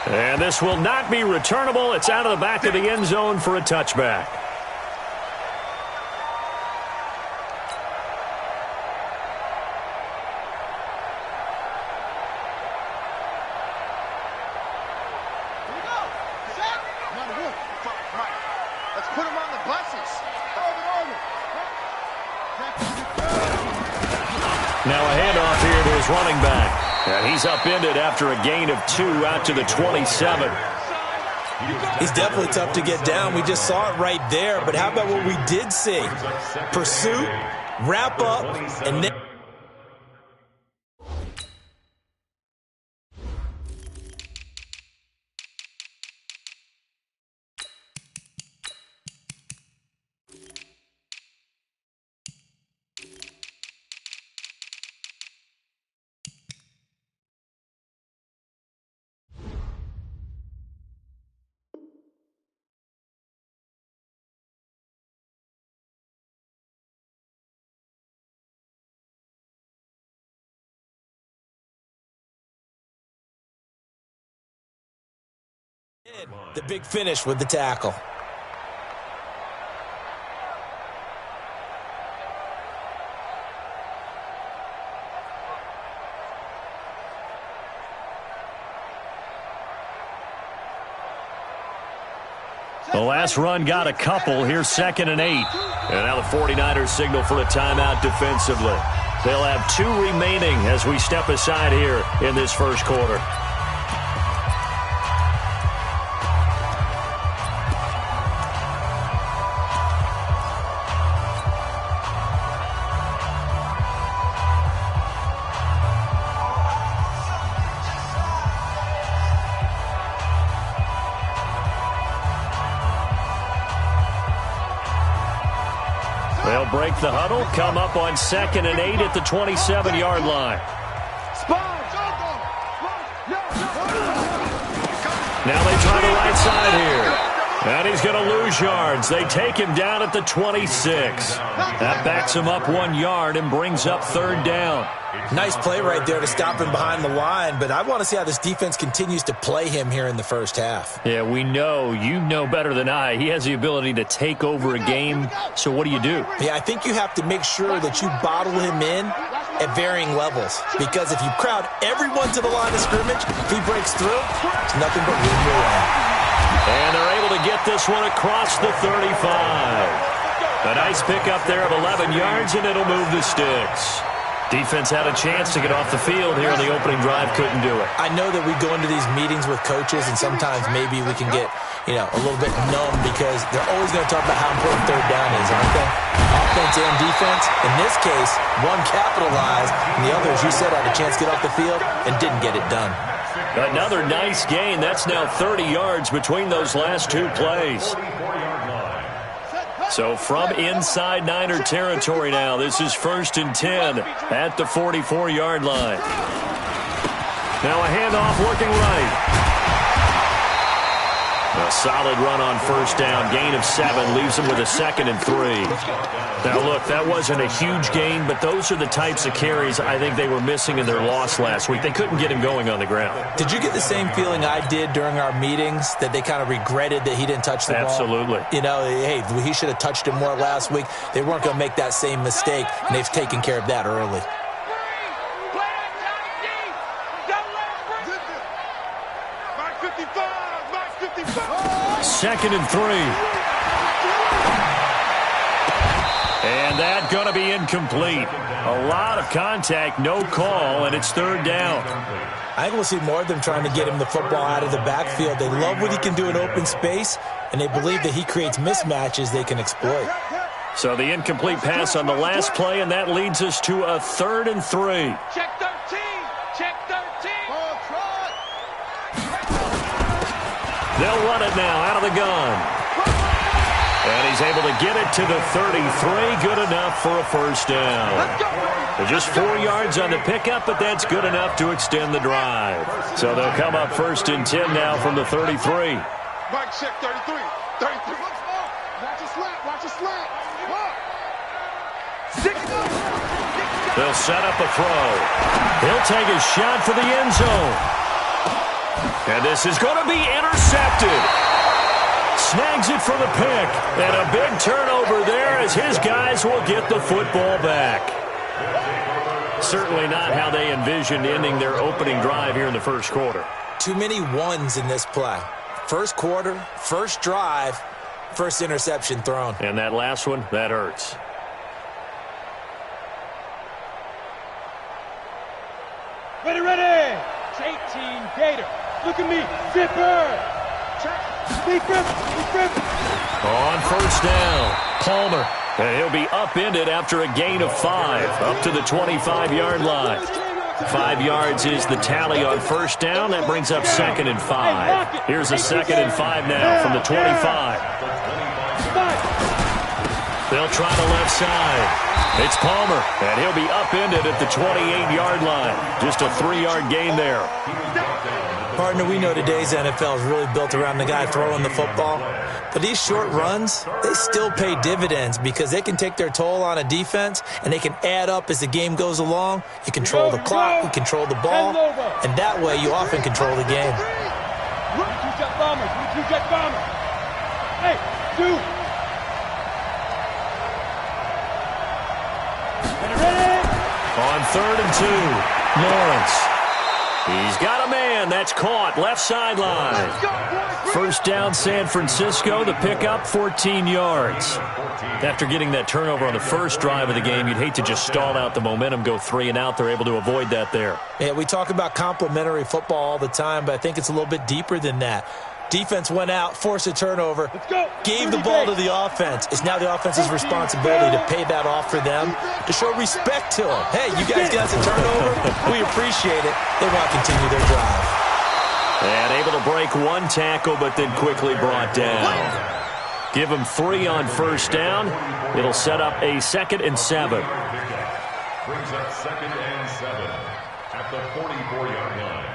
And this will not be returnable. It's out of the back of the end zone for a touchback. Now a handoff here to his running back. And he's upended after a gain of 2 out to the 27. He's definitely tough to get down. We just saw it right there. But how about what we did see? Pursuit, wrap up, and then... The big finish with the tackle. The last run got a couple. Here's 2nd and 8. And now the 49ers signal for a timeout defensively. They'll have 2 remaining as we step aside here in this first quarter. They'll break the huddle, come up on 2nd and 8 at the 27-yard line. Now they try the right side here. And he's going to lose yards. They take him down at the 26. That backs him up 1 yard and brings up 3rd down. Nice play right there to stop him behind the line, but I want to see how this defense continues to play him here in the first half. Yeah, we know. You know better than I. He has the ability to take over a game, so what do? Yeah, I think you have to make sure that you bottle him in at varying levels, because if you crowd everyone to the line of scrimmage, if he breaks through, it's nothing but room to run. And they're able to get this one across the 35. A nice pickup there of 11 yards, and it'll move the sticks. Defense had a chance to get off the field here on the opening drive, couldn't do it. I know that we go into these meetings with coaches, and sometimes maybe we can get, a little bit numb because they're always going to talk about how important 3rd down is, aren't they? Offense and defense. In this case, one capitalized, and the other, as you said, had a chance to get off the field and didn't get it done. Another nice gain. That's now 30 yards between those last 2 plays. So from inside Niner territory now, this is 1st and 10 at the 44-yard line. Now a handoff looking right. A solid run on 1st down. Gain of 7 leaves him with a 2nd and 3. Now, look, that wasn't a huge gain, but those are the types of carries I think they were missing in their loss last week. They couldn't get him going on the ground. Did you get the same feeling I did during our meetings, that they kind of regretted that he didn't touch the ball? Absolutely. Hey, he should have touched it more last week. They weren't going to make that same mistake, and they've taken care of that early. Second and 3. And that going to be incomplete. A lot of contact, no call, and it's 3rd down. I think we'll see more of them trying to get him the football out of the backfield. They love what he can do in open space, and they believe that he creates mismatches they can exploit. So the incomplete pass on the last play, and that leads us to a 3rd and 3. Check 13. Check 13. They'll run it now out of the gun. And he's able to get it to the 33. Good enough for a 1st down. Just 4 yards on the pickup, but that's good enough to extend the drive. So they'll come up 1st and 10 now from the 33. Mike, check 33. 33. Watch a slant. Watch a slant. They'll set up a throw. He'll take a shot for the end zone. And this is going to be intercepted. Snags it for the pick. And a big turnover there as his guys will get the football back. Certainly not how they envisioned ending their opening drive here in the first quarter. Too many ones in this play. First quarter, first drive, first interception thrown. And that last one, that hurts. Ready, ready. 18 Gator. Look at me. Zipper. On first down, Palmer. And he'll be upended after a gain of 5, up to the 25-yard line. 5 yards is the tally on first down. That brings up 2nd and 5. Here's a 2nd and 5 now from the 25. They'll try the left side. It's Palmer, and he'll be upended at the 28-yard line. Just a 3-yard gain there. Partner, we know today's NFL is really built around the guy throwing the football. But these short runs, they still pay dividends because they can take their toll on a defense, and they can add up as the game goes along. You control the clock, you control the ball, and that way you often control the game. Hey, two. On 3rd and 2, Lawrence. He's got a man. That's caught. Left sideline. First down, San Francisco. The pickup, 14 yards. After getting that turnover on the first drive of the game, you'd hate to just stall out the momentum, go 3 and out. They're able to avoid that there. Yeah, we talk about complementary football all the time, but I think it's a little bit deeper than that. Defense went out, forced a turnover, gave the ball to the offense. It's now the offense's responsibility to pay that off for them, to show respect to them. Hey, you guys got the turnover. We appreciate it. They want to continue their drive. And able to break 1 tackle, but then quickly brought down. Give them 3 on first down. It'll set up a 2nd and 7. Brings up 2nd and 7 at the 44-yard line.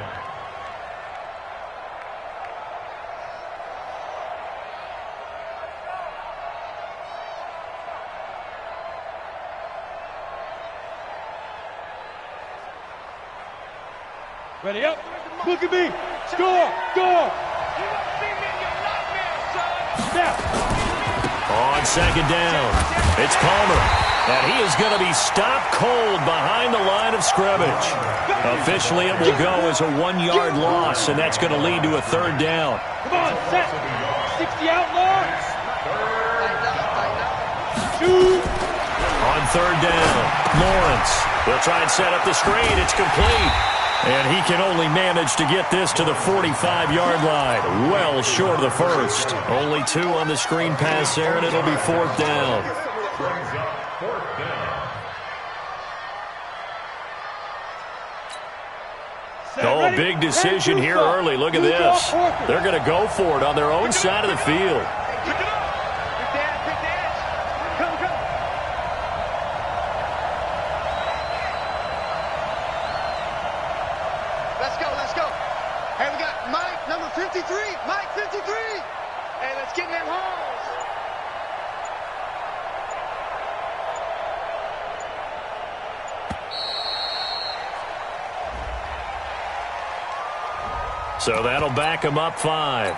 Ready up. Look at me. Score. Score. On 2nd down, it's Palmer. And he is going to be stopped cold behind the line of scrimmage. Officially, it will go as a 1-yard loss, and that's going to lead to a 3rd down. Come on, set. 60 outlaws. Shoot. On 3rd down, Lawrence. They'll try and set up the screen. It's complete. And he can only manage to get this to the 45-yard line. Well short of the first. Only 2 on the screen pass there, and it'll be 4th down. Oh, big decision here early. Look at this. They're going to go for it on their own side of the field. Let's go. Hey, we got Mike, number 53. Mike, 53. Hey, let's get in them holes. So that'll back him up 5.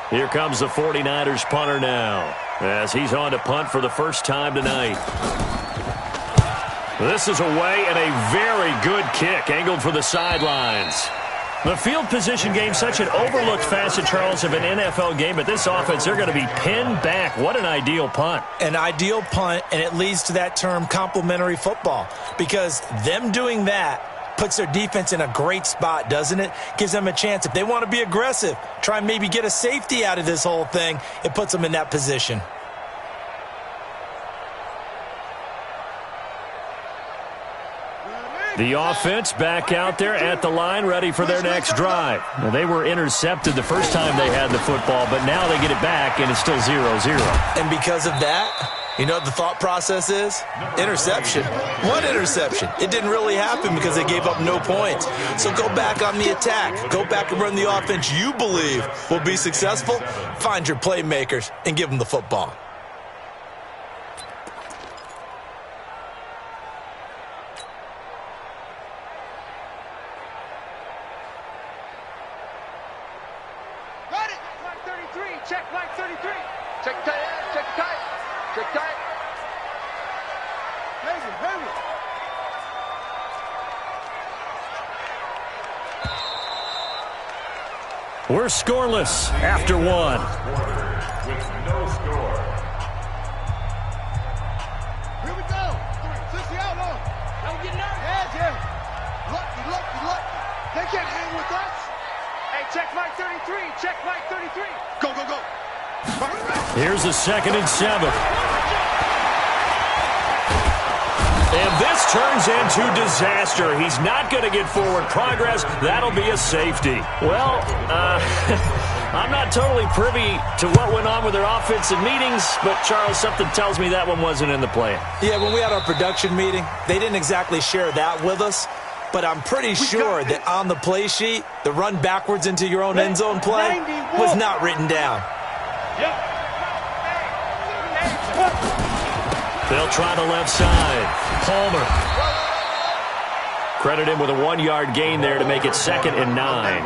Here comes the 49ers punter now, as he's on to punt for the first time tonight. This is away and a very good kick, angled for the sidelines. The field position game, such an overlooked facet, Charles, of an NFL game, but this offense, they're going to be pinned back. What an ideal punt. An ideal punt, and it leads to that term complementary football, because them doing that puts their defense in a great spot, doesn't it? Gives them a chance. If they want to be aggressive, try and maybe get a safety out of this whole thing, it puts them in that position. The offense back out there at the line, ready for their next drive. Now, they were intercepted the first time they had the football, but now they get it back, and it's still 0-0. And because of that, you know what the thought process is? Interception. What interception? It didn't really happen because they gave up no points. So go back on the attack. Go back and run the offense you believe will be successful. Find your playmakers and give them the football. 33. Check Mike 33. Check tight end. Check tight. Check tight. Hayward. We're scoreless after one. With no score. Here we go. 60 out on. Don't get nervous. Yeah. Lucky. They can't hang with us. Hey, check Mike 33. Check Mike 33. Go. Here's a 2nd and 7. And this turns into disaster. He's not going to get forward progress. That'll be a safety. Well, I'm not totally privy to what went on with their offensive meetings, but, Charles, something tells me that one wasn't in the plan. Yeah, when we had our production meeting, they didn't exactly share that with us, but I'm pretty sure that on the play sheet, the run backwards into your own end zone play was not written down. They'll try the left side. Palmer. Credit him with a 1-yard gain there to make it 2nd and 9.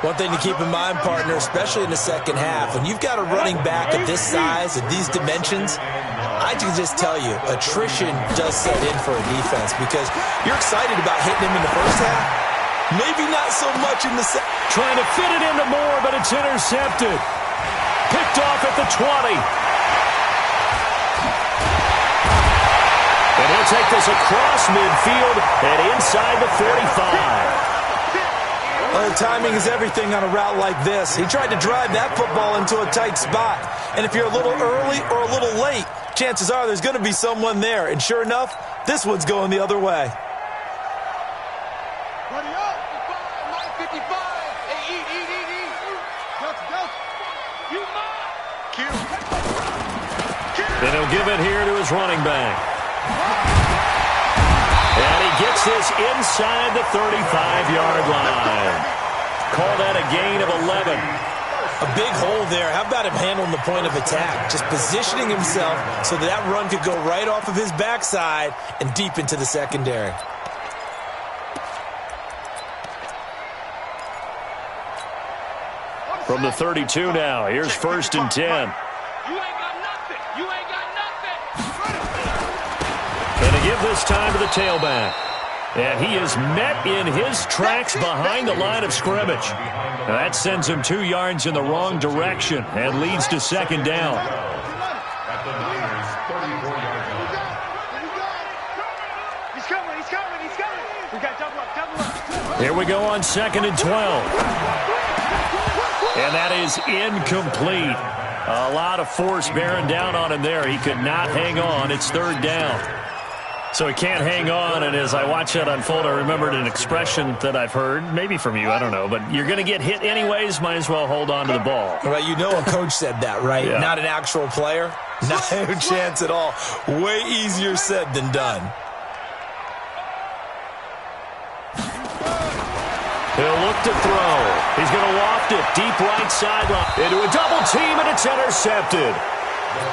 One thing to keep in mind, partner, especially in the second half, when you've got a running back of this size, of these dimensions, I can just tell you, attrition does set in for a defense because you're excited about hitting him in the first half. Maybe not so much in the second. Trying to fit it into Moore, but it's intercepted. Picked off at the 20. And he'll take this across midfield and inside the 45. Well, timing is everything on a route like this. He tried to drive that football into a tight spot. And if you're a little early or a little late, chances are there's going to be someone there. And sure enough, this one's going the other way. Buddy up. 55. Hey, eat. Go. You must. Q. And he'll give it here to his running back. And he gets this inside the 35-yard line. Call that a gain of 11. A big hole there. How about him handling the point of attack? Just positioning himself so that run could go right off of his backside and deep into the secondary. From the 32 now, here's 1st and 10. You ain't got nothing. And to give this time to the tailback. And he is met in his tracks behind the line of scrimmage. Now that sends him 2 yards in the wrong direction and leads to 2nd down. At the Niners' 34-yard line. He's coming. We got double up. Here we go on 2nd and 12. And that is incomplete. A lot of force bearing down on him there. He could not hang on. It's 3rd down. So he can't hang on, and as I watch that unfold, I remembered an expression that I've heard, maybe from you, I don't know, but you're going to get hit anyways, might as well hold on to the ball. Right, you know a coach said that, right? Yeah. Not an actual player. Not a chance at all. Way easier said than done. He'll look to throw. He's going to loft it deep right sideline into a double team, and it's intercepted.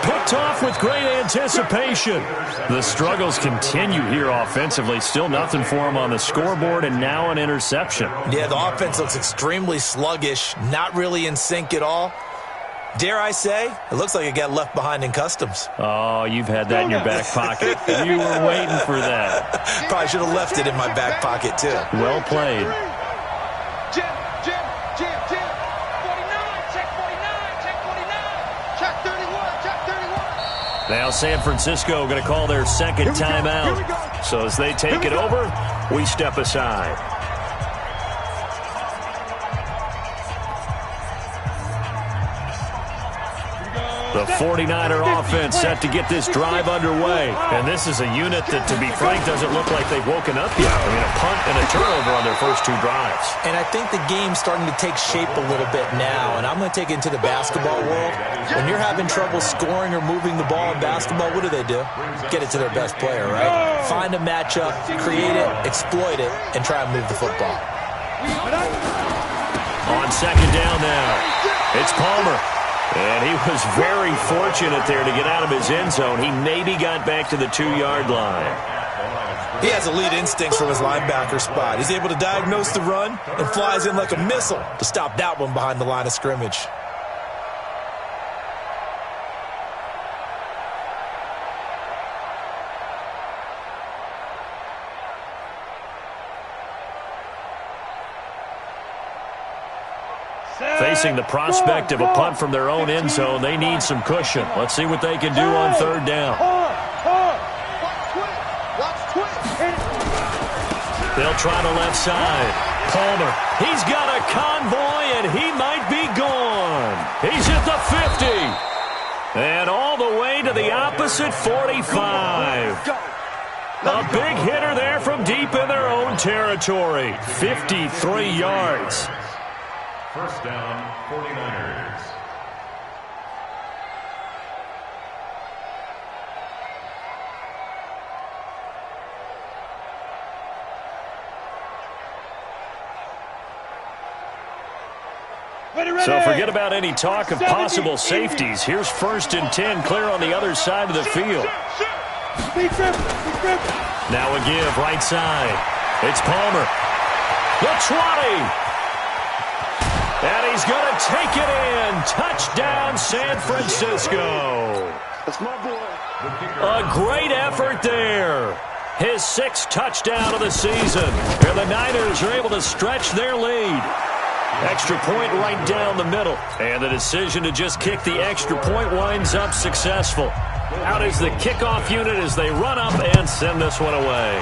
Picked off with great anticipation. The struggles continue here offensively. Still nothing for him on the scoreboard, and now an interception. Yeah, the offense looks extremely sluggish, not really in sync at all. Dare I say, it looks like it got left behind in customs. Oh, you've had that in your back pocket. You were waiting for that. Probably should have left it in my back pocket, too. Well played. Jim. 49. Check 49. Check 31. Now San Francisco going to call their 2nd timeout. So as they take it over, we step aside. The 49er offense set to get this drive underway. And this is a unit that, to be frank, doesn't look like they've woken up yet. I mean, a punt and a turnover on their first 2 drives. And I think the game's starting to take shape a little bit now. And I'm going to take it into the basketball world. When you're having trouble scoring or moving the ball in basketball, what do? Get it to their best player, right? Find a matchup, create it, exploit it, and try and move the football. On 2nd down now, it's Palmer. And he was very fortunate there to get out of his end zone. He maybe got back to the 2-yard line. He has elite instincts from his linebacker spot. He's able to diagnose the run and flies in like a missile to stop that one behind the line of scrimmage. Facing the prospect of a punt from their own end zone, they need some cushion. Let's see what they can do on third down. They'll try the left side. Palmer, he's got a convoy, and he might be gone. He's at the 50. And all the way to the opposite 45. A big hitter there from deep in their own territory. 53 yards. First down, 49ers. So forget about any talk of possible safeties. Here's 1st and 10, clear on the other side of the field. Now a give, right side. It's Palmer. The 20. And he's going to take it in. Touchdown, San Francisco. That's my boy. A great effort there. His 6th touchdown of the season. And the Niners are able to stretch their lead. Extra point right down the middle. And the decision to just kick the extra point winds up successful. Out is the kickoff unit as they run up and send this one away.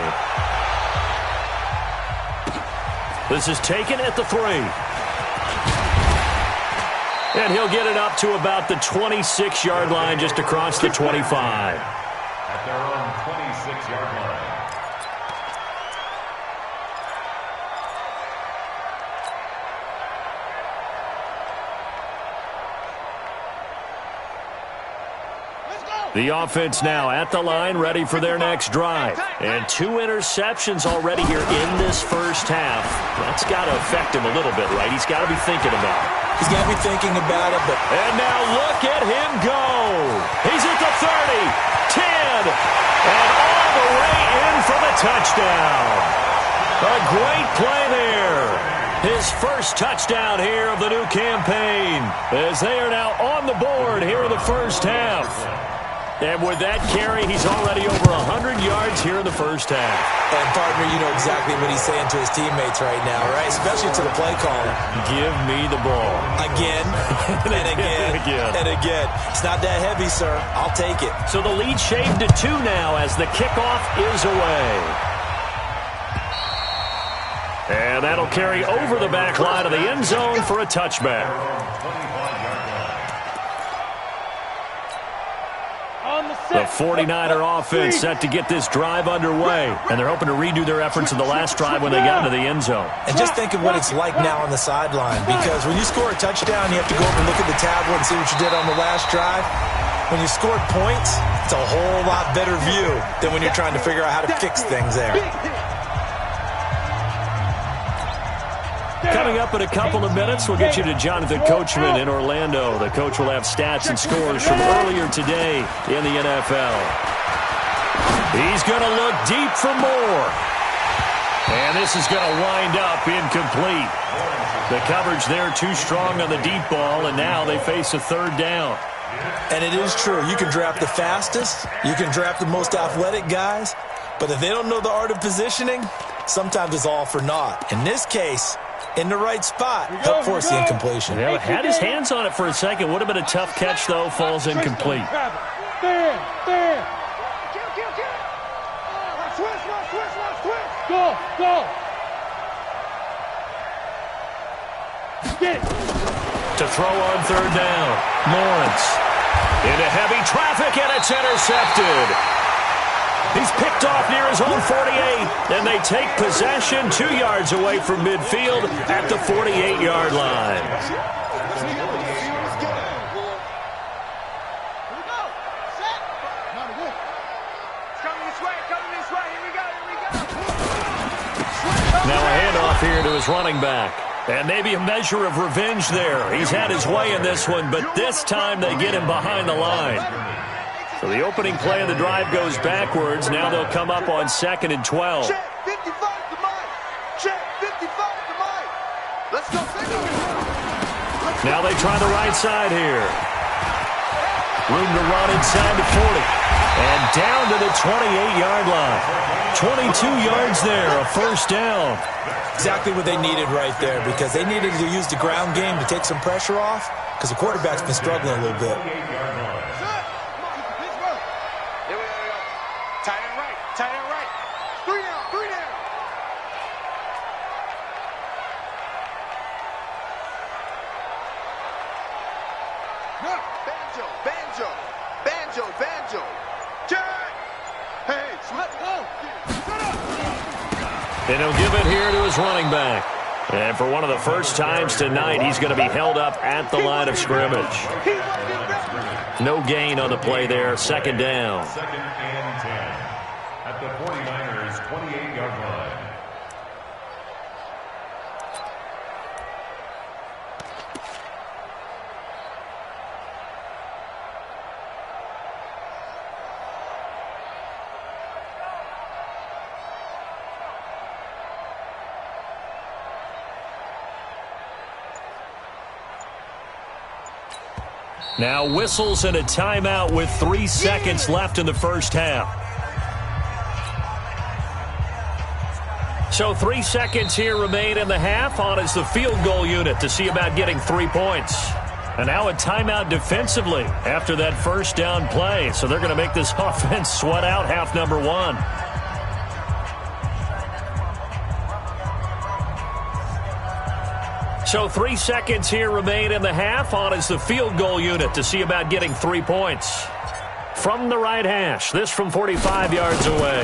This is taken at the 3. And he'll get it up to about the 26-yard line just across the 25. At their own 26-yard line. The offense now at the line, ready for their next drive. And 2 interceptions already here in this first half. That's got to affect him a little bit, right? He's got to be thinking about it. He's got to be thinking about it. But and now look at him go. He's at the 30, 10, and all the way in for the touchdown. A great play there. His first touchdown here of the new campaign as they are now on the board here in the first half. And with that carry, he's already over 100 yards here in the first half. And, partner, you know exactly what he's saying to his teammates right now, right? Especially to the play caller. Give me the ball. Again, and again, and again. It's not that heavy, sir. I'll take it. So the lead shaved to 2 now as the kickoff is away. And that'll carry over the back line of the end zone for a touchback. The 49er offense set to get this drive underway. And they're hoping to redo their efforts in the last drive when they got into the end zone. And just think of what it's like now on the sideline. Because when you score a touchdown, you have to go over and look at the tablet and see what you did on the last drive. When you scored points, it's a whole lot better view than when you're trying to figure out how to fix things there. Coming up in a couple of minutes, we'll get you to Jonathan Coachman in Orlando. The coach will have stats and scores from earlier today in the NFL. He's going to look deep for more. And this is going to wind up incomplete. The coverage there too strong on the deep ball, and now they face a 3rd down. And it is true. You can draft the fastest. You can draft the most athletic guys. But if they don't know the art of positioning, sometimes it's all for naught. In this case, in the right spot, help force the incompletion. Yeah, had his hands on it for a second. Would have been a tough catch, though. Falls incomplete. There. Switch. Go. Get it. To throw on 3rd down. Lawrence into heavy traffic, and it's intercepted. He's picked off near his own 48, and they take possession 2 yards away from midfield at the 48-yard line. Now a handoff here to his running back. And maybe a measure of revenge there. He's had his way in this one, but this time they get him behind the line. So the opening play of the drive goes backwards. Now they'll come up on 2nd and 12. Check 55 to Mike. Check 55 to Mike. Let's go. Now they try the right side here. Room to run inside the 40. And down to the 28-yard line. 22 yards there, a first down. Exactly what they needed right there, because they needed to use the ground game to take some pressure off, because the quarterback's been struggling a little bit. Tight end right. Tight end right. 3 down. 3 down. Banjo. Banjo. Banjo. Banjo. Jack. Hey, let go. Shut up. And he'll give it here to his running back. And for one of the first times tonight, he's going to be held up at the line of scrimmage. No gain on the play there. Second down. Second and 10 at the 49ers' 28-yard line. Now whistles and a timeout with 3 seconds left in the first half. So 3 seconds here remain in the half. On is the field goal unit to see about getting 3 points. And now a timeout defensively after that first down play. So they're going to make this offense sweat out half number 1. So 3 seconds here remain in the half. On is the field goal unit to see about getting 3 points. From the right hash, this from 45 yards away.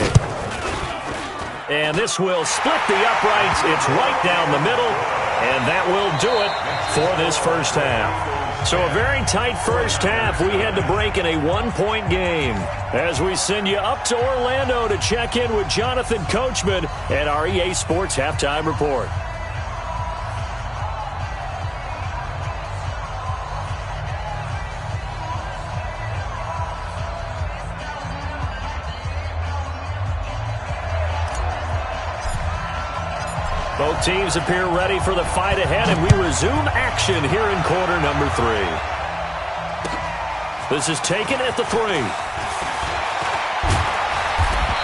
And this will split the uprights. It's right down the middle. And that will do it for this first half. So a very tight first half. We had to break in a 1-point game. As we send you up to Orlando to check in with Jonathan Coachman at our EA Sports Halftime Report. Both teams appear ready for the fight ahead, and we resume action here in quarter number 3. This is taken at the 3.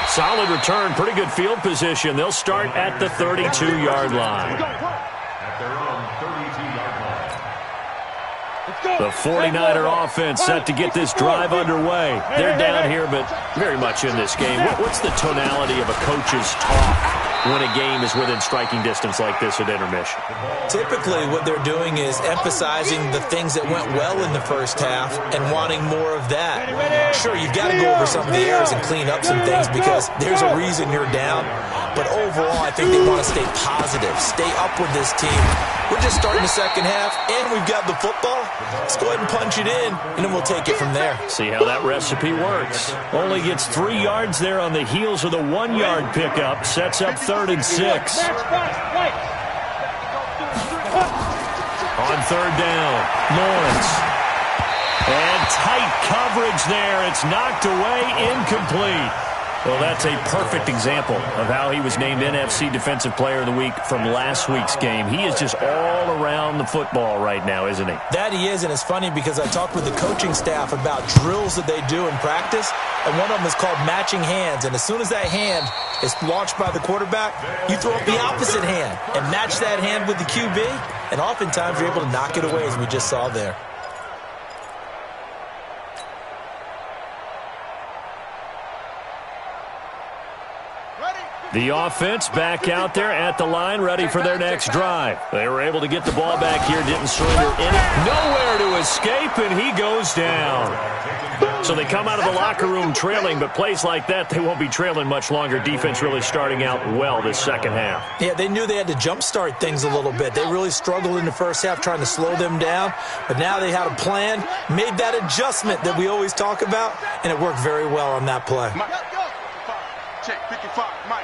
Solid return, pretty good field position. They'll start at the 32-yard line. At their own 32-yard line. The 49er offense set to get this drive underway. They're down here, but very much in this game. What's the tonality of a coach's talk when a game is within striking distance like this at intermission? Typically, what they're doing is emphasizing the things that went well in the first half and wanting more of that. Sure, you've got to go over some of the errors and clean up some things because there's a reason you're down. But overall, I think they want to stay positive, stay up with this team. We're just starting the second half, and we've got the football. Let's go ahead and punch it in, and then we'll take it from there. See how that recipe works. Only gets 3 yards there on the heels of the 1-yard pickup. Sets up 3rd and 6. On 3rd down, Lawrence. And tight coverage there. It's knocked away, incomplete. Well, that's a perfect example of how he was named NFC Defensive Player of the Week from last week's game. He is just all around the football right now, isn't he? That he is, and it's funny because I talked with the coaching staff about drills that they do in practice, and one of them is called matching hands. And as soon as that hand is launched by the quarterback, you throw up the opposite hand and match that hand with the QB, and oftentimes you're able to knock it away, as we just saw there. The offense back out there at the line, ready for their next drive. They were able to get the ball back here, didn't surrender any. Nowhere to escape, and he goes down. So they come out of the locker room trailing, but plays like that, they won't be trailing much longer. Defense really starting out well this second half. Yeah, they knew they had to jumpstart things a little bit. They really struggled in the first half trying to slow them down, but now they had a plan, made that adjustment that we always talk about, and it worked very well on that play. Check 55, Mike.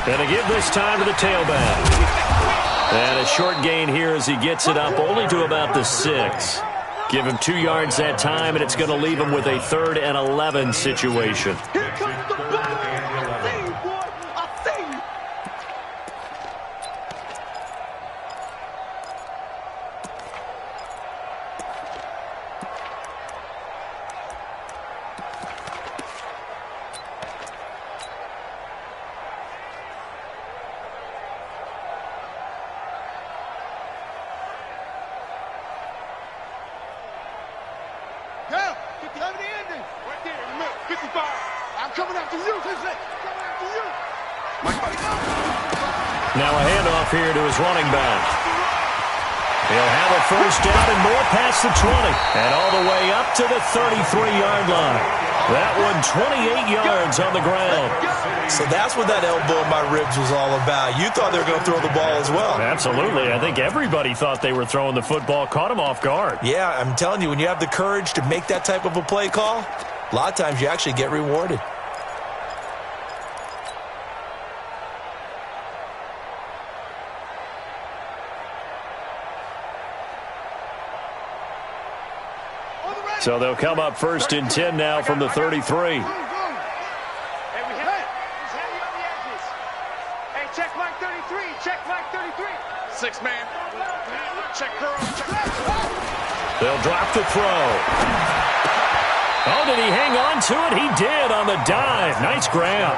And to give this time to the tailback. And a short gain here as he gets it up only to about the 6. Give him 2 yards that time, and it's going to leave him with a 3rd and 11 situation. Here comes the ball. I see you, boy. I see you. 55. I'm coming after you, Sensei. Coming after you. Now a handoff here to his running back. He'll have a first down and more past the 20. And all the way up to the 33-yard line. That one 28 yards on the ground. So that's what that elbow in my ribs was all about. You thought they were going to throw the ball as well. Absolutely. I think everybody thought they were throwing the football, caught him off guard. Yeah, I'm telling you, when you have the courage to make that type of a play call, a lot of times you actually get rewarded. So they'll come up first and 10 now from the 33. Hey, check Mike 33. Check Mike 33. 6-man. Check curl. They'll drop the throw. Oh, did he hang on to it? He did on the dive. Nice grab.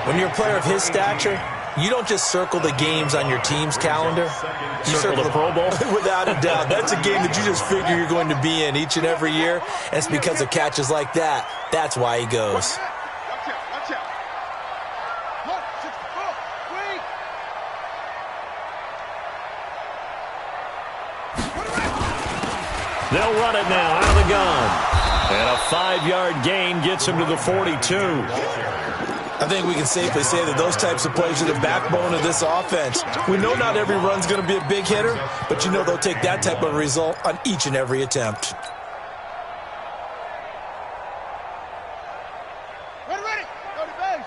When you're a player of his stature, you don't just circle the games on your team's calendar. You circle the Pro Bowl? Without a doubt. That's a game that you just figure you're going to be in each and every year. And it's because of catches like that. That's why he goes. Watch out. They'll run it now out of the gun. And a 5-yard gain gets him to the 42. I think we can safely say that those types of plays are the backbone of this offense. We know not every run's going to be a big hitter, but you know they'll take that type of result on each and every attempt. Ready. Go to base.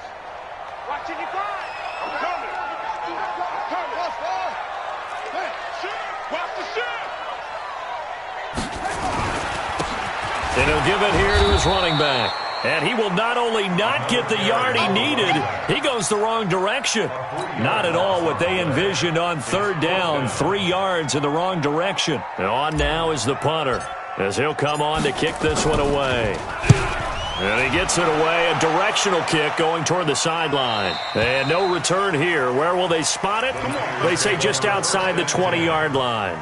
Watching you fly. I'm coming. Hey, shoot. Watch the shoot. And he'll give it here to his running back. And he will not only not get the yard he needed, he goes the wrong direction. Not at all what they envisioned on third down. 3 yards in the wrong direction. And on now is the punter, as he'll come on to kick this one away. And he gets it away, a directional kick going toward the sideline. And no return here. Where will they spot it? They say just outside the 20-yard line.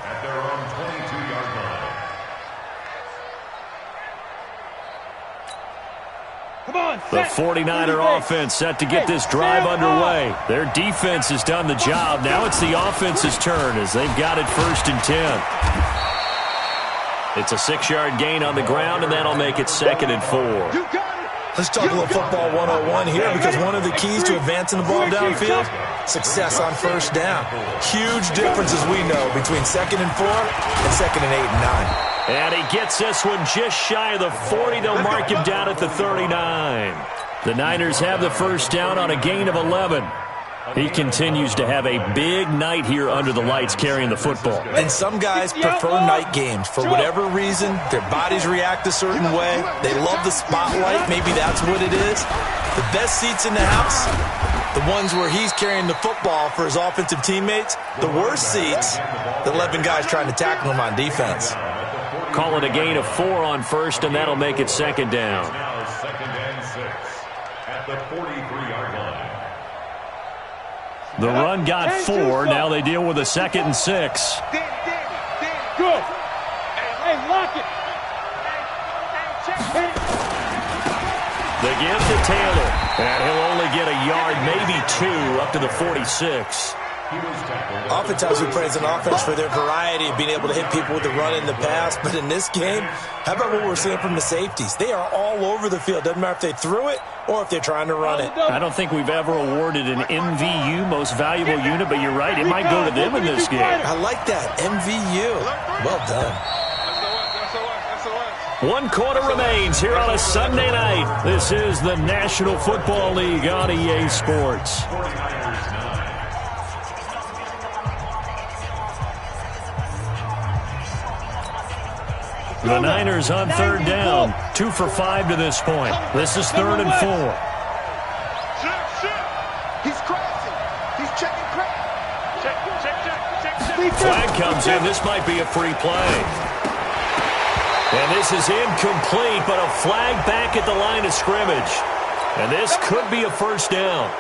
The 49er offense set to get this drive underway. Their defense has done the job. Now it's the offense's turn as they've got it first and 10. It's a 6-yard gain on the ground, and that'll make it 2nd and 4. Let's talk a little football 101 here, because one of the keys to advancing the ball downfield, success on first down. Huge difference, as we know, between 2nd and 4 and 2nd and 8 and 9. And he gets this one just shy of the 40. They'll mark him down at the 39. The Niners have the first down on a gain of 11. He continues to have a big night here under the lights carrying the football. And some guys prefer night games. For whatever reason, their bodies react a certain way. They love the spotlight. Maybe that's what it is. The best seats in the house, the ones where he's carrying the football for his offensive teammates. The worst seats, the 11 guys trying to tackle him on defense. Call it a gain of 4 on first, and that'll make it 2nd down. Now 2nd and 6 at the 43-yard line. The run got 4. Now they deal with a 2nd and 6. Good. Hey, lock it. The give to Taylor. And he'll only get a yard, maybe 2, up to the 46. Oftentimes we praise an offense for their variety of being able to hit people with the run in the pass. But in this game, how about what we're seeing from the safeties? They are all over the field. Doesn't matter if they threw it or if they're trying to run it. I don't think we've ever awarded an MVU, most valuable unit, but you're right. It might go to them in this game. I like that. MVU. Well done. 1 quarter remains here on a Sunday night. This is the National Football League on EA Sports. The Niners on third down, 2 for 5 to this point. This is 3rd and 4. He's crossing. He's checking crack. Check. Flag comes in. This might be a free play. And this is incomplete, but a flag back at the line of scrimmage. And this could be a first down.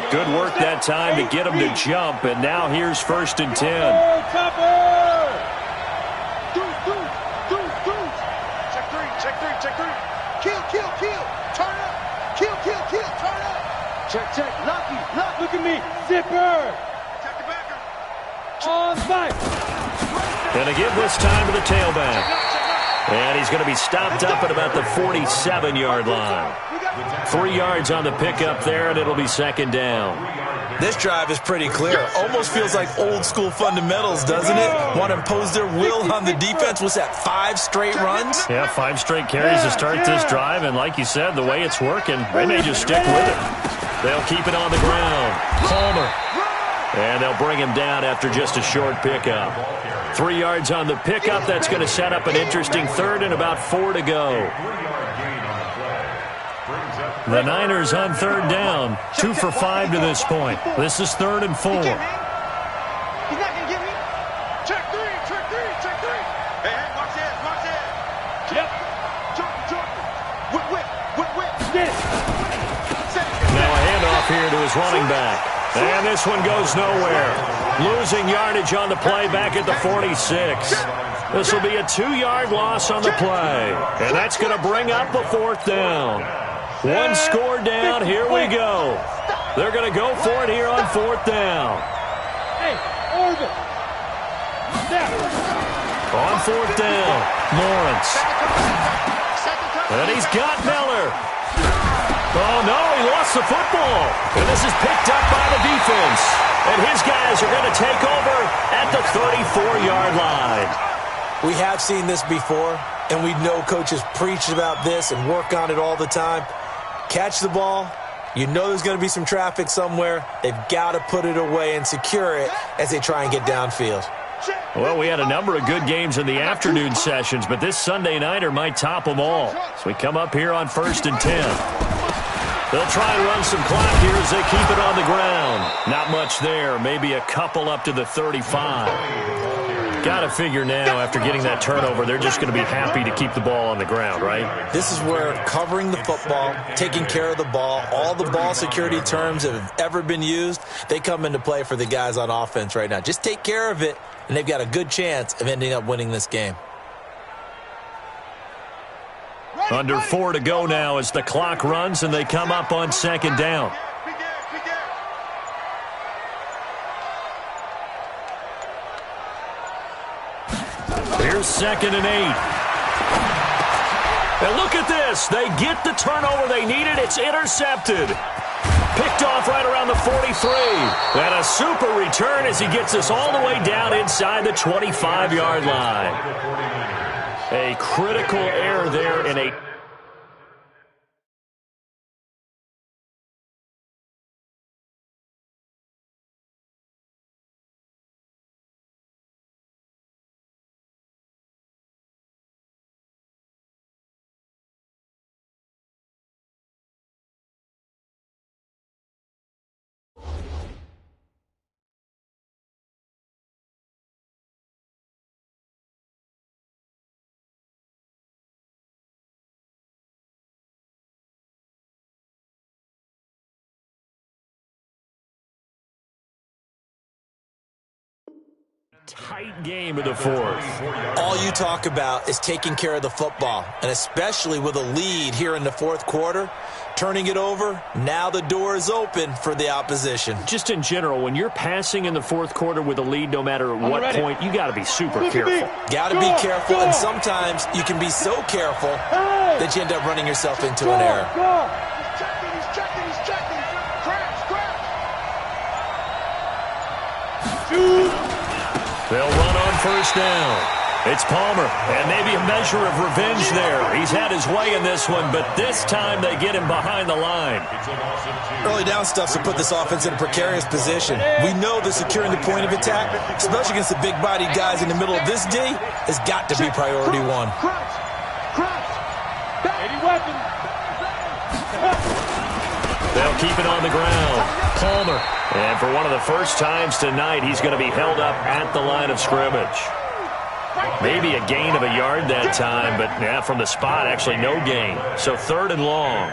Good work that time to get him to jump, and now here's 1st and 10. Check three. kill, kill. Turn up. Kill, kill, kill. Turn up. Check, check. Lucky, lucky. Look at me. Zipper. Check the backer. On site. Going to give this time to the tailback. And he's going to be stopped up at about the 47-yard line. 3 yards on the pickup there, and it'll be second down. This drive is pretty clear. Almost feels like old-school fundamentals, doesn't it? Want to impose their will on the defense. Was that 5 straight runs? Yeah, 5 straight carries to start this drive, and like you said, the way it's working, they may just stick with it. They'll keep it on the ground. Palmer. And they'll bring him down after just a short pickup. 3 yards on the pickup. That's going to set up an interesting third and about 4 to go. The Niners on third down. 2 for 5 to this point. This is 3rd and 4. He's not going to get me. Check 3, check 3, check 3. Hey, watch this, watch this. Yep. Jordan. Whip. Now a handoff here to his running back. And this one goes nowhere. Losing yardage on the play back at the 46. This will be a 2-yard loss on the play. And that's going to bring up a 4th down. 1 score down. Here we go. They're going to go for it here on 4th down. Hey, Orville. On 4th down, Lawrence. And he's got Miller. Oh, no, he lost the football. And this is picked up by the defense. And his guys are going to take over at the 34-yard line. We have seen this before, and we know coaches preach about this and work on it all the time. Catch the ball. You know there's going to be some traffic somewhere. They've got to put it away and secure it as they try and get downfield. Well, we had a number of good games in the afternoon sessions, but this Sunday nighter might top them all. So we come up here on 1st and 10. They'll try and run some clock here as they keep it on the ground. Not much there. Maybe a couple up to the 35. Got to figure now, after getting that turnover, they're just going to be happy to keep the ball on the ground, right? This is where covering the football, taking care of the ball, all the ball security terms that have ever been used, they come into play for the guys on offense right now. Just take care of it, and they've got a good chance of ending up winning this game. Under 4 to go now as the clock runs and they come up on 2nd down. Here's 2nd and 8. And look at this. They get the turnover they needed. It's intercepted. Picked off right around the 43. And a super return as he gets us all the way down inside the 25-yard line. A critical error there in a... Tight game of the 4th. All you talk about is taking care of the football, and especially with a lead here in the 4th quarter, turning it over, now the door is open for the opposition. Just in general, when you're passing in the 4th quarter with a lead, no matter at what point, you got to be super careful. Got to be careful, and sometimes you can be so careful that you end up running yourself into an error. He's checking. Crash. They'll run on 1st down. It's Palmer, and maybe a measure of revenge there. He's had his way in this one, but this time they get him behind the line. Early down stuff's to put this offense in a precarious position. We know that securing the point of attack, especially against the big-bodied guys in the middle of this D, has got to be priority 1. They'll keep it on the ground. Palmer. And for one of the first times tonight, he's going to be held up at the line of scrimmage. Maybe a gain of a yard that time, but yeah, from the spot, actually no gain. So 3rd and long.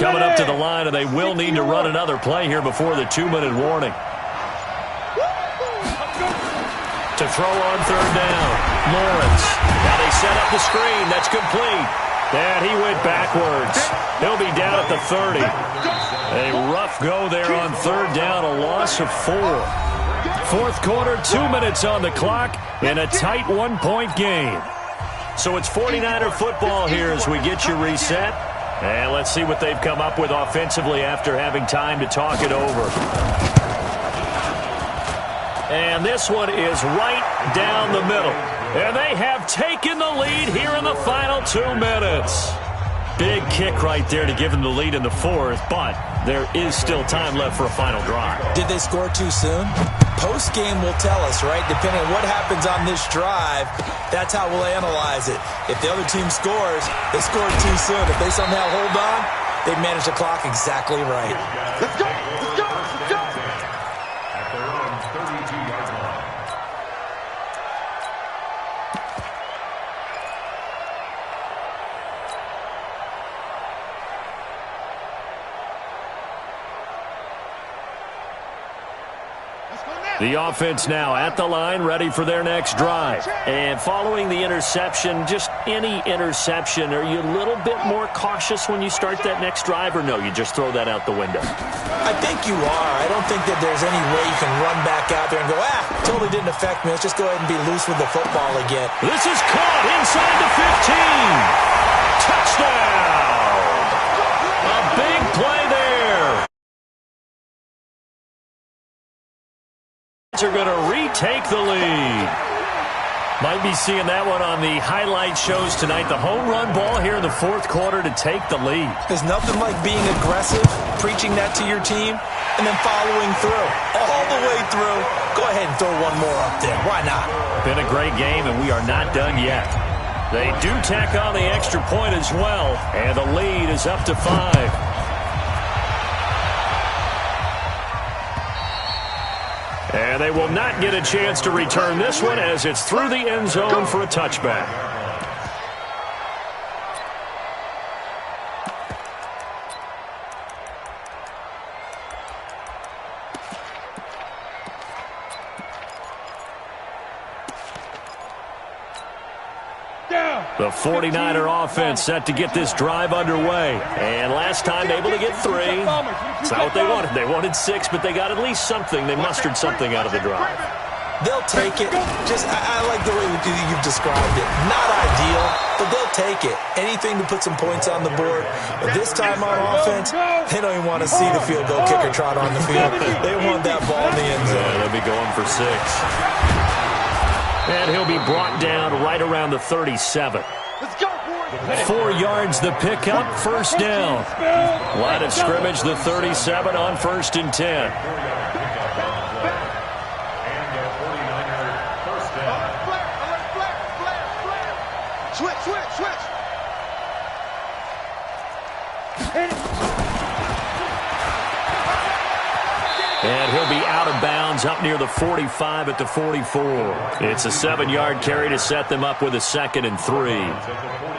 coming up to the line, and they will need to run another play here before the 2-minute warning. To throw on third down, Lawrence. Now they set up the screen. That's complete. And he went backwards. He'll be down at the 30. A rough go there on third down, a loss of 4. Fourth quarter, 2 minutes on the clock in a tight 1-point game. So it's 49er football here as we get you reset. And let's see what they've come up with offensively after having time to talk it over. And this one is right down the middle. And they have taken the lead here in the final 2 minutes. Big kick right there to give them the lead in the fourth, but there is still time left for a final drive. Did they score too soon? Post-game will tell us, right? Depending on what happens on this drive, that's how we'll analyze it. If the other team scores, they scored too soon. If they somehow hold on, they manage the clock exactly right. Let's go! Let's go! Let's go! At their own 32-yard line. The offense now at the line, ready for their next drive. And following the interception, just any interception, are you a little bit more cautious when you start that next drive, or no, you just throw that out the window? I think you are. I don't think that there's any way you can run back out there and go, totally didn't affect me. Let's just go ahead and be loose with the football again. This is caught inside the 15. Touchdown! A big play there. Are going to retake the lead. Might be seeing that one on the highlight shows tonight. The home run ball here in the fourth quarter to take the lead. There's nothing like being aggressive, preaching that to your team, and then following through. All the way through. Go ahead and throw one more up there. Why not? Been a great game, and we are not done yet. They do tack on the extra point as well, and the lead is up to 5. And they will not get a chance to return this one as it's through the end zone for a touchback. The 49er offense set to get this drive underway. And last time able to get 3. It's not what they wanted. They wanted 6, but they got at least something. They mustered something out of the drive. They'll take it. I like the way you've described it. Not ideal, but they'll take it. Anything to put some points on the board. But this time on offense, they don't even want to see the field goal kicker trot on the field. They want that ball in the end zone. Yeah, they'll be going for 6. And he'll be brought down right around the 37. Let's go, boys. 4 yards the pickup, first down. Line of scrimmage, the 37 on 1st and 10. Switch. And he'll be out of bounds up near the 45 at the 44. It's a 7-yard carry to set them up with a 2nd and 3.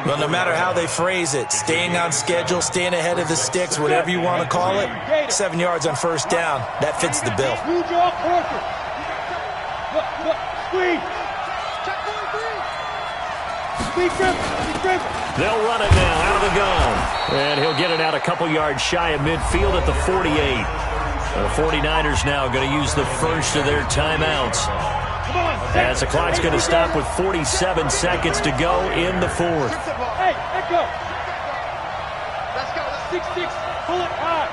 Well, no matter how they phrase it, staying on schedule, staying ahead of the sticks, whatever you want to call it, 7 yards on first down, that fits the bill. They'll run it now out of the gun. And he'll get it out a couple yards shy of midfield at the 48. The 49ers now going to use the first of their timeouts, as the clock's going to stop with 47 seconds to go in the fourth. Hey, let go. Let's go. 6-6. Pull it high.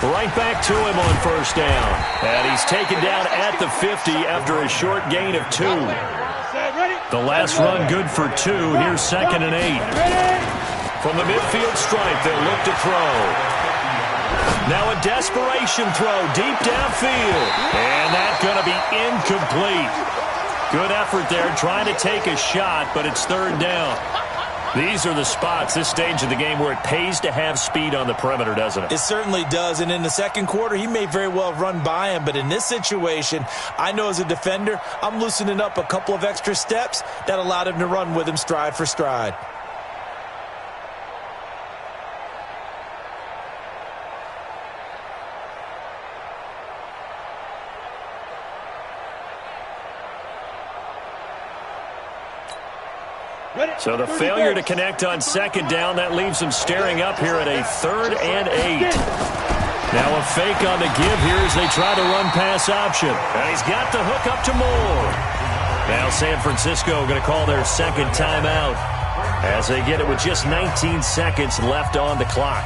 53. Right back to him on first down. And he's taken down at the 50 after a short gain of 2. The last run good for 2. Here's 2nd and 8. From the midfield stripe, they'll look to throw. Now a desperation throw deep downfield. And that's going to be incomplete. Good effort there trying to take a shot, but it's 3rd down. These are the spots, this stage of the game, where it pays to have speed on the perimeter, doesn't it? It certainly does, and in the second quarter, he may very well run by him, but in this situation, I know as a defender, I'm loosening up a couple of extra steps that allowed him to run with him stride for stride. So the failure to connect on second down, that leaves them staring up here at a 3rd and 8. Now a fake on the give here as they try to run pass option. And he's got the hook up to Moore. Now San Francisco going to call their second timeout as they get it with just 19 seconds left on the clock.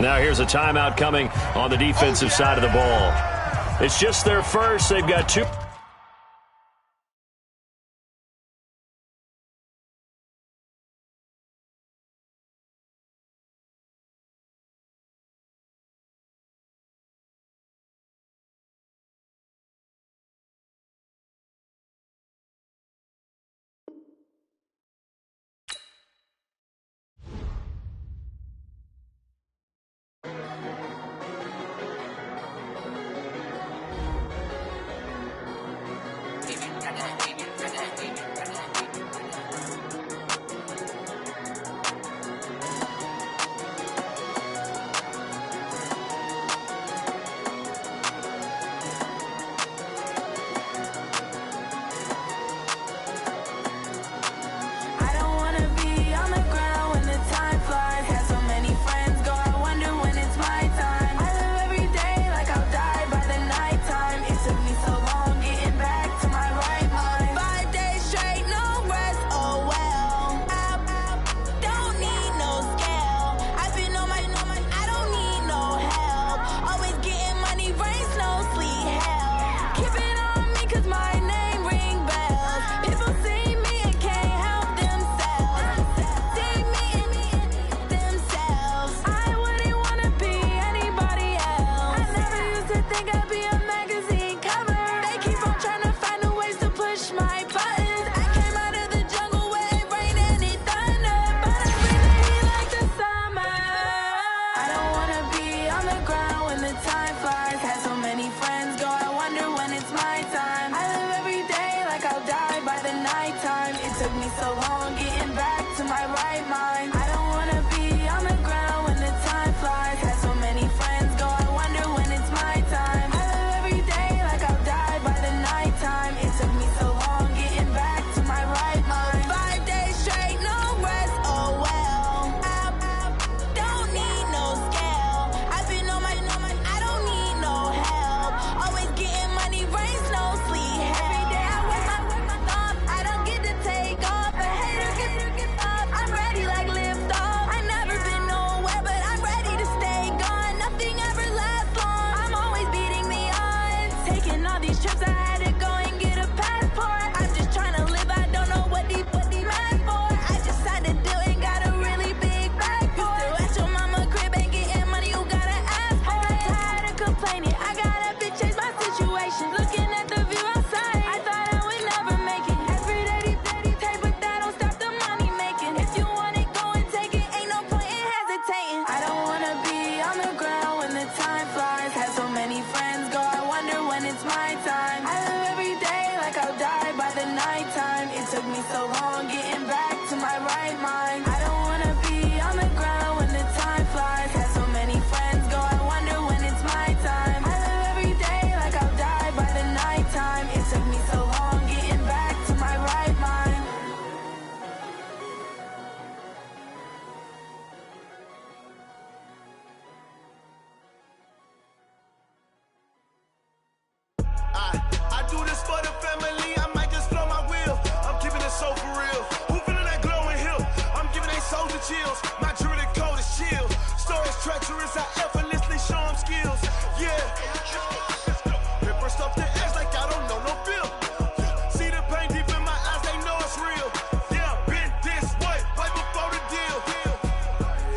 Now here's a timeout coming on the defensive side of the ball. It's just their first. They've got 2. so long getting back to my right mind. I don't wanna be on the ground when the time flies. Had so many friends go, I wonder when it's my time. I live every day like I'll die by the nighttime. It took me so long getting back to my right mind. I do this for the family, I might just blow my wheel. I'm keeping it so for real. Who feeling that glowing hill? I'm giving they soldier chills. My jewelry code is chill. Stories treacherous, I effortlessly show them skills. Yeah. Paper stuff the edge like I don't know no feel. See the pain deep in my eyes, they know it's real. Yeah, been this way, right before the deal.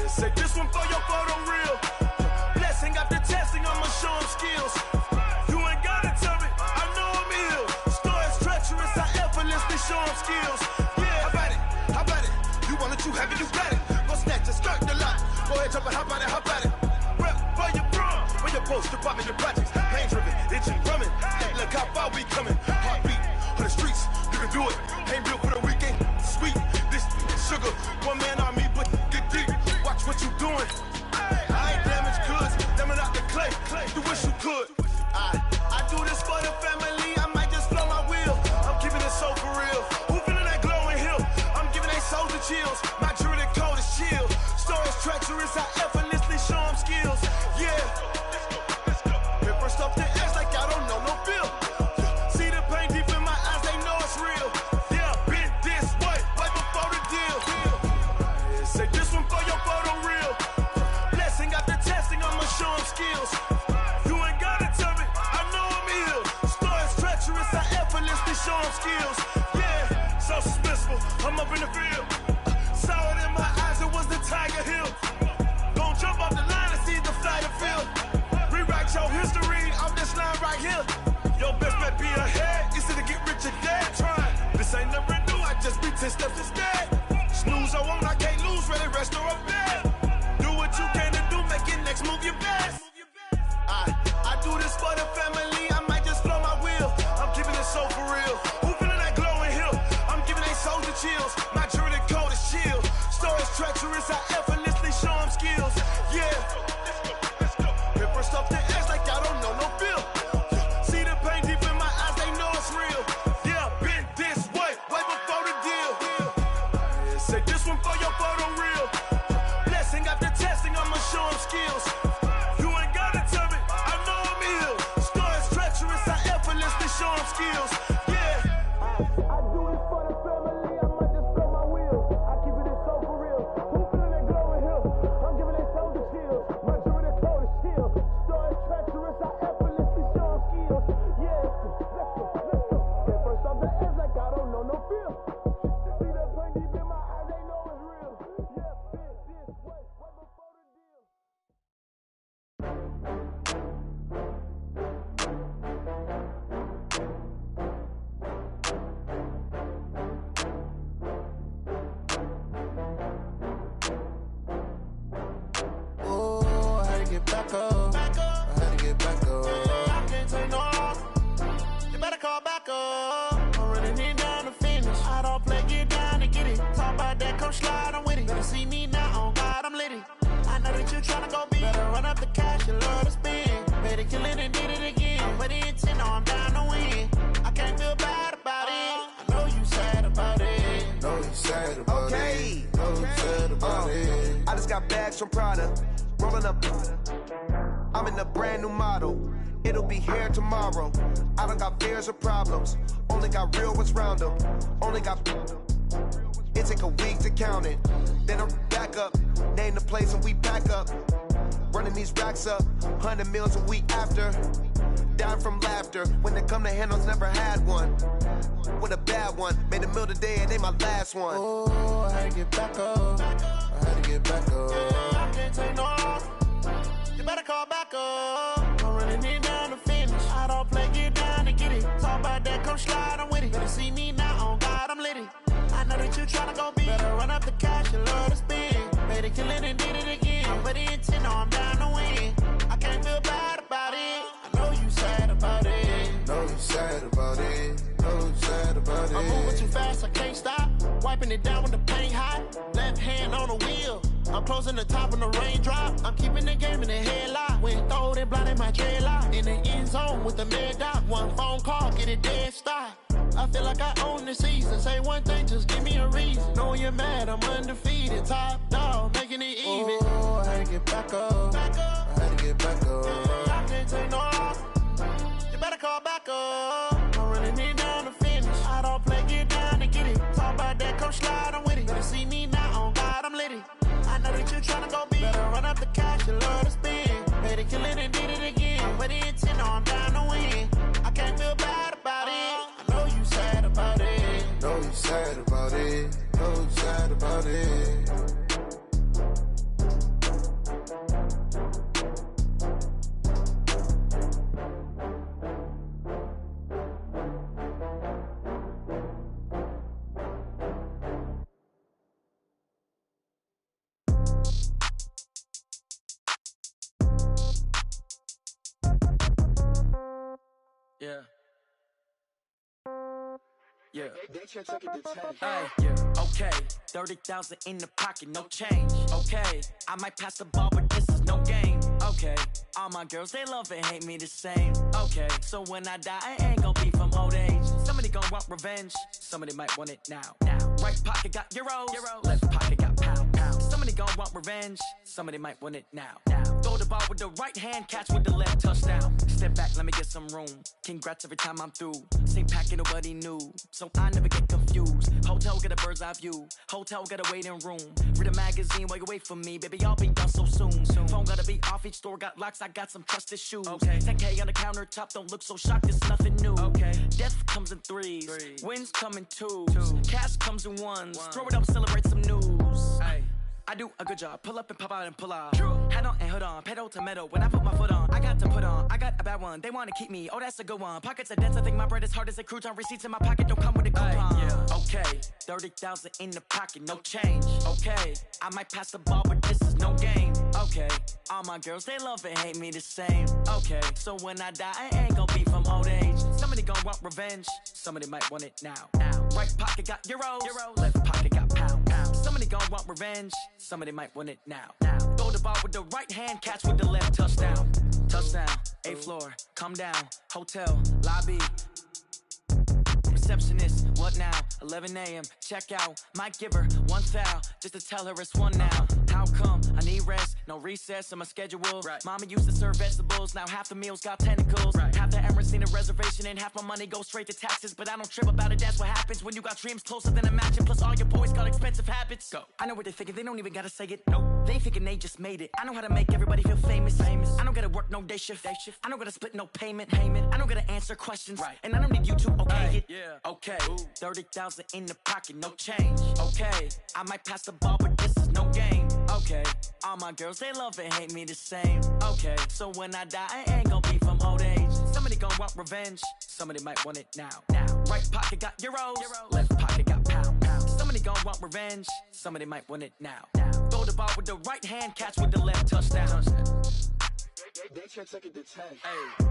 Say this one for your photo real. Blessing after testing, I'ma show them skills. You ain't gotta tell me, I know I'm ill. Stories treacherous, I effortlessly show them skills. Yeah, how about it? How about it? You want it, you have it, you got it. Go snatch it, skirt the lot. Go ahead, jump it, how about it? How about it? Rep for your brum, when you're supposed to pop in your projects. Pain driven, itching, drumming. Hey, look how far we coming. Heartbeat on the streets, you can do it. Ain't built for the weekend. Sweet, this sugar, one man on me, but get deep. Watch what you doing. I ain't damaged goods, damn it out the clay. You wish you could. I do this for the family, I might just blow my wheel. I'm keeping it so for real. Who feeling that glowing hill? I'm giving they soldier chills. My jewelry code is chill. Stories treacherous, I effortlessly show them skills. Yeah. Paper stuff the edge like I don't know no feel. See the pain deep in my eyes, they know it's real. Yeah, been this way, right before the deal. Say this one for your photo real. Blessing after testing, I'ma show them skills. You ain't gotta tell me, I know I'm ill. Stories treacherous, I effortlessly show them skills. Yeah, so suspenseful, I'm up in the field. Saw it in my eyes, it was the Tiger Hill. Gon' jump off the line and see the flight of field. Rewrite your history off this line right here. Your best bet be ahead, easy to get rich or dead. Trying, this ain't never new, I just be 10 steps instead. Snooze I won't, I can't lose, ready, rest or up bed. Do what you can to do, make your next move your best. I do this for the family, I might just blow my wheel. I'm keeping it so for real. Who feeling that glowing hill? I'm giving they soldier chills. My jewelry code is chill. Stories treacherous, I effortlessly show them skills. Yeah. Paper stuff the edge like I don't know no feel. See the pain deep in my eyes, they know it's real. Yeah, been this way, right before the deal. Say this one for your photo real. Blessing after testing, I'ma show them skills. You ain't gotta tell me, I know I'm ill. Stories treacherous, I effortlessly show them skills. Yeah. I do this for the family, I might just blow my wheel. I keep it so for real. Who feeling that glowing hill? I'm giving they soldier chills. My jewelry code is chill. Stories treacherous, I effortlessly show them skills. Yeah, let's go. Get first off the edge like I don't know no feel. See that pain deep in my eyes, they know it's real. Yeah, been this way, right before the deal. Oh, I had to get back up. I had to get back up. I can't take no loss. You better call back up. I'm running it down to finish. I don't play, get down to get it. Talk about that, come slide, I'm with it. Better see me now, on God, I'm lit it. I know that you tryna go big. Better run up the cash, you love to spend. Made it, kill it, and did it again. But the intent, no, I'm down to win. I can't feel bad about it. I know you sad about it. Know you sad about it. Know you sad about it. I just got bags from Prada. Rolling up. I'm in a brand new model. It'll be here tomorrow. I don't got fears or problems. Only got real ones round them. Only got. It take a week to count it. Then I'm back up. Name the place and we pack up. Running these racks up. 100 meals a week after. Down from laughter. When it come to handles, never had one. With a bad one. Made a meal today and they my last one. Oh, I had to get back up. I had to get back up. I can't take no loss. You better call back up. I'm running it down to finish. I don't play, get down to get it. Talk about that, come slide, I'm with it. Better see me now, on God, I'm lit it. I know that you tryna go big. Better run up the cash, you love to spend. Made it, kill it, and did it again. But the intent, no, I'm down to win. I can't feel bad about it. I know you sad about it. Know you sad about it. Know you sad about it. I'm moving too fast, I can't stop. keeping it down when the paint hot. Left hand on the wheel. I'm closing the top when the raindrop. I'm keeping the game in the headlock. When throwed and blinded my dreadlock. In the end zone with the mad dot. One phone call, get it dead stop. I feel like I own the season. Say one thing, just give me a reason. Knowing you're mad, I'm undefeated. Top dog, making it even. Oh, I had to get back up. I had to get back up. I can't take no off. You better call back up. I'm running it down to finish. I don't play, get down to get it. Talk about that, come slide, I'm with it. Better see me now, on God, I'm lit it. I know that you tryna go big. Better run up the cash, you love to spend. Better kill it and did it again. With the intent, I'm down to win. I can't feel bad about it. I know you sad about it. Know you sad about it. Know you sad about it. Yeah. Yeah. Hey, yeah. Okay. 30,000 in the pocket, no change. Okay. I might pass the ball, but this is no game. Okay. All my girls, they love and hate me the same. Okay. So when I die, I ain't gon' be from old age. Somebody gon' want revenge. Somebody might want it now. Right pocket got euros. Left pocket got pound. Somebody gon' want revenge. Somebody might want it now. Throw the ball with the right hand, catch with the left, touchdown. Step back, let me get some room. Congrats every time I'm through. Same packet, nobody knew, so I never get confused. Hotel get a bird's eye view. Hotel got a waiting room. Read a magazine while you wait for me, baby. I'll be done so soon. Phone gotta be off. Each store got locks. I got some trusted shoes. Okay. 10K on the countertop. Don't look so shocked. It's nothing new. Okay. Death comes in threes. Wins come in twos. Cash comes in ones. Throw it up, celebrate some news. Hey. I do a good job. Pull up and pop out and pull out. Head on and hood on. Pedal to metal. When I put my foot on, I got to put on. I got a bad one. They want to keep me. Oh, that's a good one. Pockets are dense. I think my bread is hard as a crouton. Receipts in my pocket don't come with a coupon. Yeah. Okay. 30,000 in the pocket. No change. Okay. I might pass the ball, but this is no game. Okay. All my girls, they love and hate me the same. Okay. So when I die, I ain't gon' be from old age. Somebody gon' want revenge. Somebody might want it now. Right pocket got euros. Left pocket got pound. Somebody gon' want revenge. Somebody might want it now. Throw the ball with the right hand, catch with the left, touchdown. Touchdown, 8th floor, come down, hotel, lobby. Receptionist, what now? 11 a.m., check out. Might give her one foul, just to tell her it's one now. How come? I need rest, no recess in my schedule. Right. Mama used to serve vegetables, now half the meals got tentacles. Right. Half the Emirates need a reservation and half my money goes straight to taxes. But I don't trip about it, that's what happens when you got dreams closer than a mansion. Plus all your boys got expensive habits. Go. I know what they're thinking, they don't even gotta say it. Nope. They thinking they just made it. I know how to make everybody feel famous. I don't gotta work no day shift. I don't gotta split no payment. I don't gotta answer questions. Right. And I don't need you to okay it. Yeah. Okay. 30,000 in the pocket, no change. Okay. I might pass the ball, but this is no game. Okay. All my girls, they love and hate me the same. Okay. So when I die, I ain't gon' be from old age. Somebody gon' want revenge. Somebody might want it now. Right pocket got euros. Left pocket got pound. Somebody gon' want revenge. Somebody might want it now. Throw the ball with the right hand, catch with the left, touchdown. They can't take it to 10. Hey.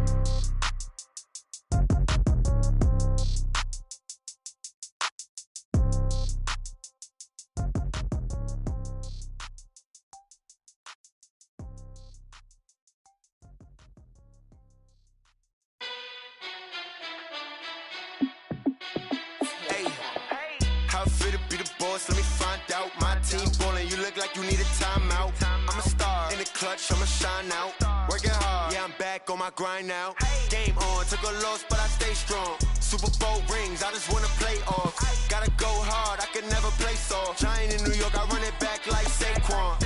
Let me find out. My team ballin', you look like you need a timeout. I'm a star in the clutch, I'ma shine out. Working hard, yeah, I'm back on my grind now. Game on, took a loss, but I stay strong. Super Bowl rings, I just wanna play off. Gotta go hard, I can never play soft. Giant in New York, I run it back like Saquon.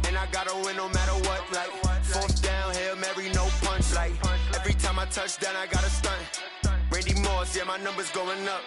And I gotta win no matter what, like 4th down, Hail Mary, no punch. Like every time I touch down, I gotta stunt. Randy Moss, yeah, my numbers going up.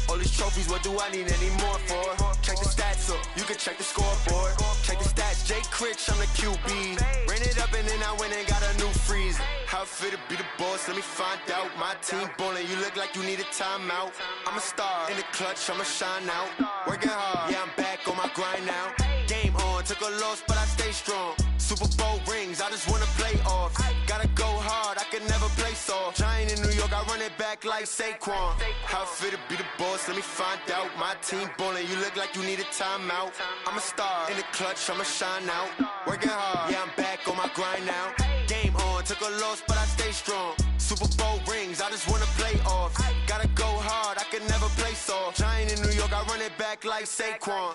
All these trophies, what do I need any more for? Check the stats up, you can check the scoreboard. Check the stats, Jay Critch, I'm the QB. Ran it up and then I went and got a new freeze. How it feel to be the boss, let me find out. My team ballin', you look like you need a timeout. I'm a star in the clutch, I'ma shine out. Working hard, yeah, I'm back on my grind now. Game on, took a loss, but I stay strong. Super Bowl rings, I just wanna play off. Gotta go hard, I can never play soft. Giant in New York, I run it back like Saquon. How it feel to be the boss, let me find out. My team ballin', you look like you need a timeout. I'm a star in the clutch, I'ma shine out. Working hard, yeah, I'm back on my grind now. Game on, took a loss, but I stay strong. Super Bowl rings, I just wanna play off. Gotta go hard, I can never play soft. Giant in New York, I run it back like Saquon.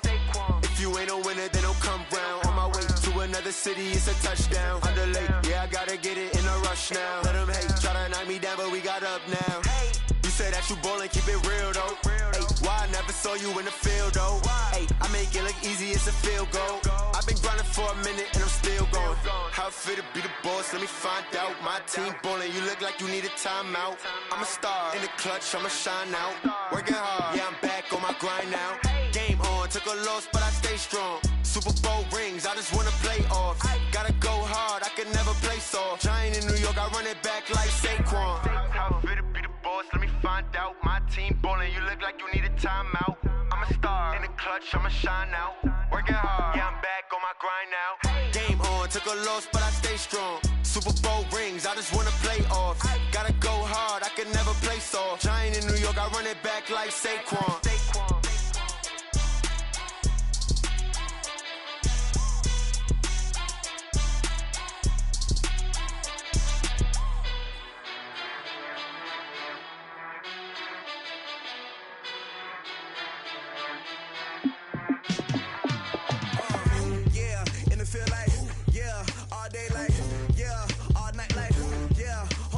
If you ain't a winner, then don't come round. On my way to another city, it's a touchdown. Underlay, yeah, I gotta get it in a rush now. Let them hate, try to knock me down, but we got up now. You say that you ballin', keep it real though. Ay, why I never saw you in the field though? Ay, I make it look easy, it's a field goal. I've been grinding for a minute and I'm still going. How it feel to be the boss, let me find out. My team ballin', you look like you need a timeout. I'm a star in the clutch, I'ma shine out. Working hard, yeah, I'm back on my grind now. Game on, took a loss, but I stay strong. Super Bowl rings, I just wanna play off. Gotta go hard, I can never play soft. Giant in New York, I run it back like Saquon. How it feel to be the boss, let me find out. My team ballin', you look like you need a timeout. I'm a star in the clutch, I'ma shine out. Working hard, yeah, I'm back on my grind now. Game on, took a loss, but I stay strong. Super Bowl rings, I just wanna play off. Gotta go hard, I can never play soft. Giant in New York, I run it back like Saquon.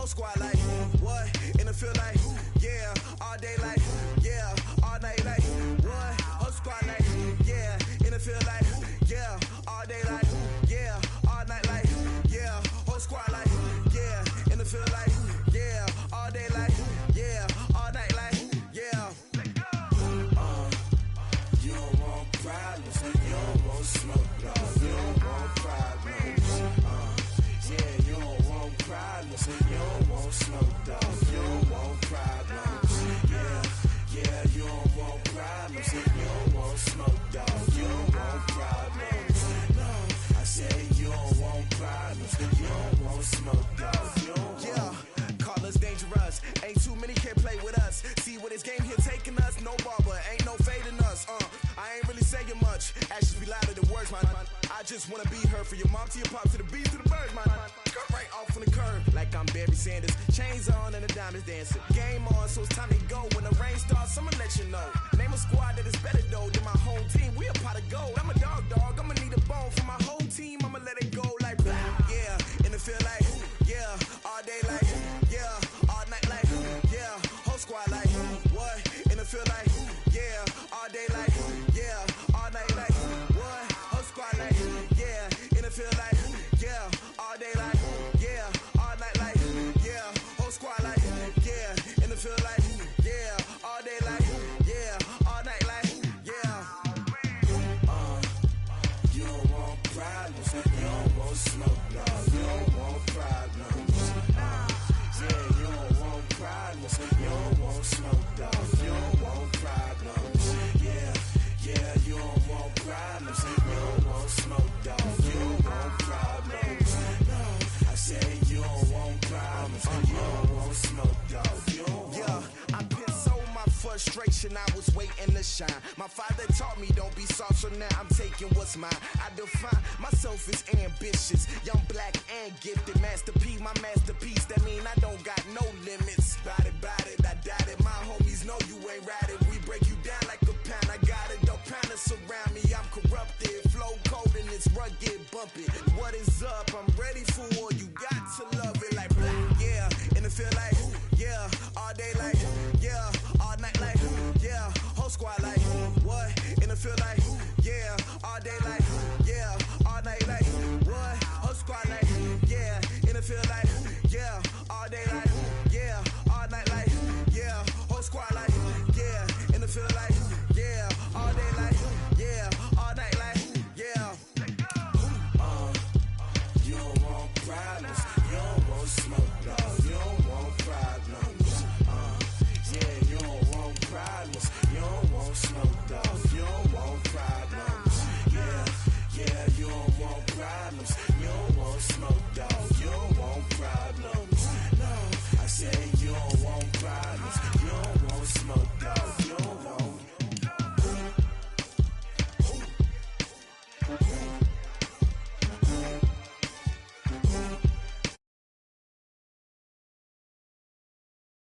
Squad like, what? In the field like, yeah, all day like, yeah, all night like, what? Whole squad like, yeah, in the field like, yeah, all day like, yeah, all night like, yeah, whole squad like, yeah, in the field like, yeah, all day like, yeah, all night like, yeah. You don't want problems, you don't want smoke, you don't want problems. Yeah, you don't want problems, you don't want smoke, dog. You don't want problems. Yeah, you don't want problems, you don't want smoke, dog. You don't want problems. No, I said you don't want problems, you don't want smoke, dog. You don't want. Call us dangerous. Ain't too many can play with us. See where this game here taking us. No barber, ain't no fading us. I ain't really saying much. Actions be louder than words, man. I just wanna be heard from your mom to your pop to the beat to the birds, man. Cut right off on the curb like I'm Barry Sanders. Chains on and the diamonds dancing. Game on, so it's time to go. When the rain starts, I'ma let you know. Name a squad that is better though than my home team. We a pot of gold. I'm a dog. I'ma need a bone for my whole team. I'ma let it go like yeah. In the field like yeah. All day like yeah. All night like yeah. Whole squad like what? In the field like yeah. All day like yeah. All night like what? Whole squad like yeah. In the field like yeah. All day like yeah. All night like yeah. Whole squad like yeah. In the field like yeah. All day like yeah. All night like yeah. You don't want problems, you don't want smoke, no. You don't want problems. Yeah, you don't want problems, you don't want smoke, dog. You don't want problems. Yeah, you don't want problems, you don't want smoke, dog. You don't want problems. No, I said you don't want problems, you don't want smoke, dog. You don't want. Yeah, I've been so my frustration, I was waiting to shine. My father taught me don't be soft, so now I'm taking what's mine. I define myself as ambitious, young, black, and gifted. Master P, my masterpiece, that mean I don't got no limits. Bout it, I doubt it. My homies know you ain't ratted. We break you down like a pound. I got it, don't pound to surround me. I'm corrupted, flow cold and it's rugged, bumpy. What is up? I'm ready for war. You got to love it like black. Yeah, in the field like yeah. All day like yeah. All night like yeah. Whole squad like what? In the field like yeah. All day like yeah. All night like what? Whole squad like yeah. In the field like yeah. All day like yeah. All night like yeah. Whole squad like yeah. In the field like yeah. All day like yeah. All night like yeah. You don't want problems, you don't want smoke, no. You don't want problems.